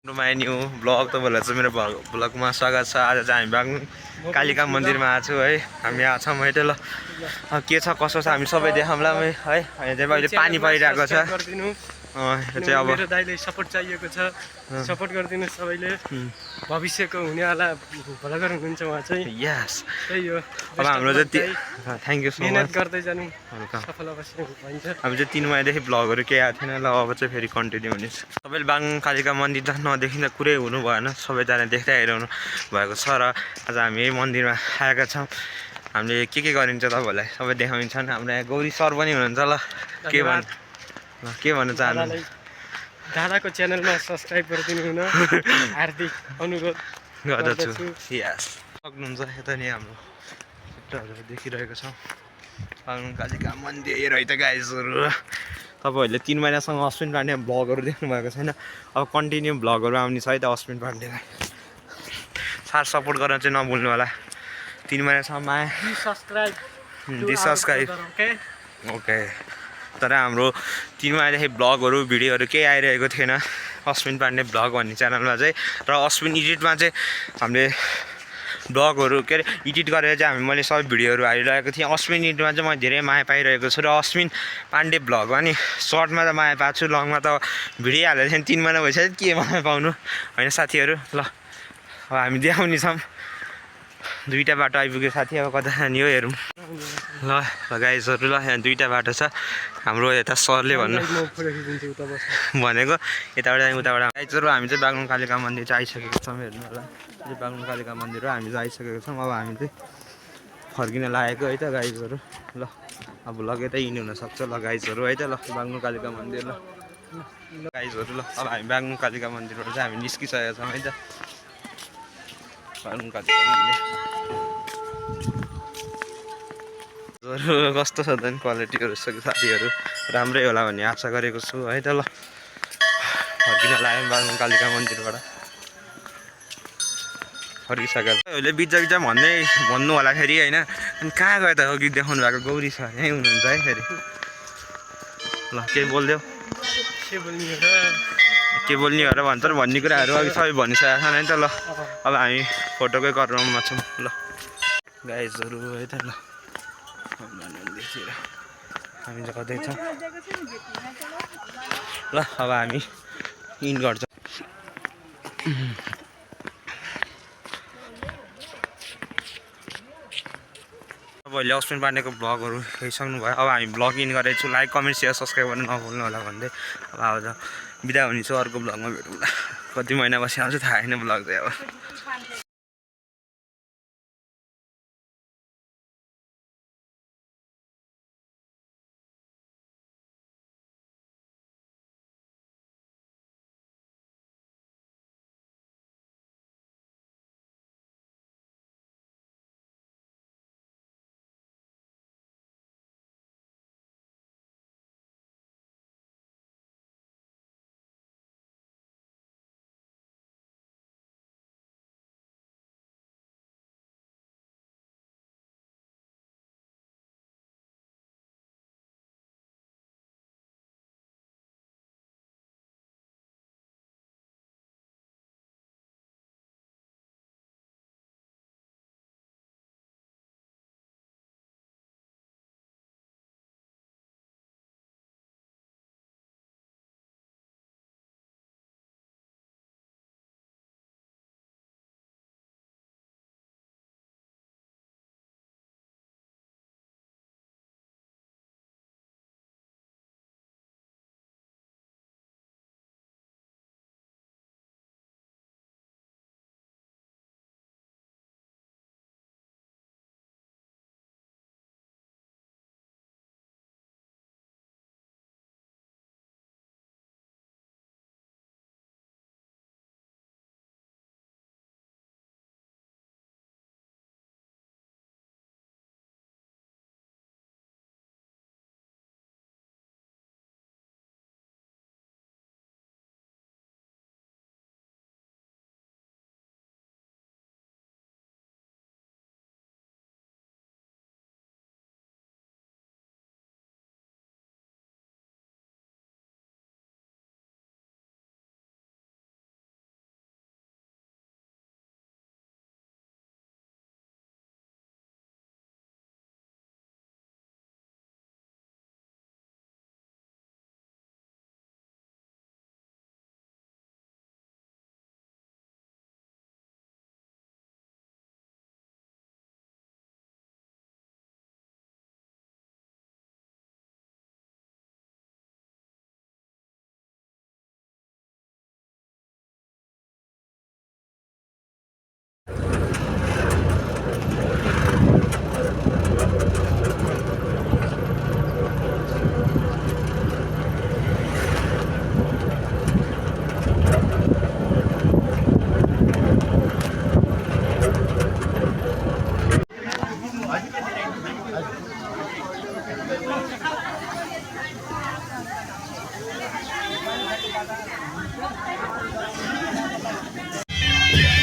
My new blog तपाईँहरूलाई चाहिँ मेरो ब्लगमा स्वागत छ। आज चाहिँ हामी बाग्लुङ कालिका मन्दिरमा आएको छौँ है। हामी आएको छौँ है त ल के छ कसो छ हामी सबै देखाउँला है। अहिले चाहिँ अहिले पानी परिरहेको छ। यो चाहिँ अब मेरो दाइले सपोर्ट चाहिएको छ, सपोर्ट गरिदिनु सबैले। भविष्यको हुनेवाला भलागर हुनुहुन्छ उहाँ चाहिँ। यस त्यही हो। अब हाम्रो जति थ्याङ्क यू सो मेहनत मच। गर्दै जानु सफल अवश्य भइन्छ। हामी चाहिँ 3 महिनादेखि ब्लगहरू केही आएको थिएन। ल अब चाहिँ फेरि कन्टिन्यू हुनेछ। तपाईँले बाग्लुङ कालिका मन्दिर त नदेखिँदा कुरै हुनु भएन, सबैजना देख्दै आइरहनु भएको छ। र आज हामी यही मन्दिरमा आएका छौँ। हामीले के गरिन्छ तपाईँहरूलाई सबै देखाउँछन्। हाम्रो यहाँ गौरी सर पनि हुनुहुन्छ। ल के भन्न चाहनु? दादाको च्यानलमा सब्सक्राइब गरिदिनु हुन हार्दिक अनुरोध गर्दछु। यस सक्नुहुन्छ। यता नि हाम्रो चित्रहरू देखिरहेको छ बाग्लुङ कालिका मन्दिर है त गाइजहरू। तपाईँहरूले 3 महिनासँग अश्विन पाण्डे भ्लगहरू देख्नु भएको छैन। अब कन्टिन्यू भ्लगहरू आउने छ है त अश्विन पाण्डेलाई। साथ सपोर्ट गर्न चाहिँ नभुल्नु होला। 3 महिनासम्म डिसब्सक्राइब ओके। तर हाम्रो 3 महिनादेखि भ्लगहरू भिडियोहरू केही आइरहेको थिएन अश्विन पाण्डे भ्लग भन्ने च्यानलमा चाहिँ। र अश्विन एडिटमा चाहिँ हामीले भ्लगहरू के अरे एडिट गरेर चाहिँ मैले सबै भिडियोहरू हालिरहेको थिएँ। अश्विन एडिटमा चाहिँ मैले धेरै माया पाइरहेको छु। र अश्विन पाण्डे भ्लगमा नि सर्टमा त माया पाएको छु, लङमा त भिडियो हालेको थिएँ। 3 महिना भइसक्यो के माया पाउनु होइन साथीहरू। ल अब हामी देखाउने छौँ। 2टा बाटो आइपुग्यो साथी। अब कता जाने हो हेरौँ। ल गाइजहरू ल यहाँ 2टा बाटो छ। हाम्रो यता सरले भनेको यताबाट उताबाट गाइजहरू हामी चाहिँ बाग्लुङ कालिका मन्दिर चाहिँ आइसकेको छौँ। हेर्नु होला यो बाग्लुङ कालिका मन्दिर हो। हामी चाहिँ आइसकेको छौँ। अब हामी चाहिँ फर्किन लागेको है त गाइजहरू। ल अब भ्लग यतै हिँड्नु हुनसक्छ। ल गाइजहरू है त ल बाग्लुङ कालिका मन्दिर। ल गाइजहरू ल अब हामी बाग्लुङ कालिका मन्दिरबाट चाहिँ हामी निस्किसकेका छौँ है त। बाग्लुङ कालिका मन्दिर कस्तो छ त नि क्वालिटीहरू साथीहरू। राम्रै होला भन्ने आशा गरेको छु है त। ल फर्किन लाग्यो बाग्लुङ कालिका मन्दिरबाट फर्किसकेको छ। अहिले बिच भन्नु होला फेरि होइन। अनि कहाँ गयो त अघि देखाउनु भएको गौरी सर यहीँ हुनुहुन्छ है फेरि। ल केही बोलिदेऊ। के बोल्ने हो र भन्छ र भन्ने कुराहरू अघि सबै भनिसकेको छन् है त। ल अब हामी फोटोकै क्रममा छौँ। ल गाइजहरू है त। ल हामी चाहिँ कतै छौँ। ल अब हामी इन गर्छौँ। तपाईँहरूले अश्विन पाण्डेको भ्लगहरू हेरिसक्नु भयो। अब हामी भ्लग इन गरेको छु। लाइक कमेन्ट सेयर सब्सक्राइब गर्न नभुल्नु होला भन्दै अब आज बिदा हुने छु। अर्को भ्लगमा भेटौँला। कति महिनापछि आउँछ थाहा छैन भ्लग चाहिँ अब। है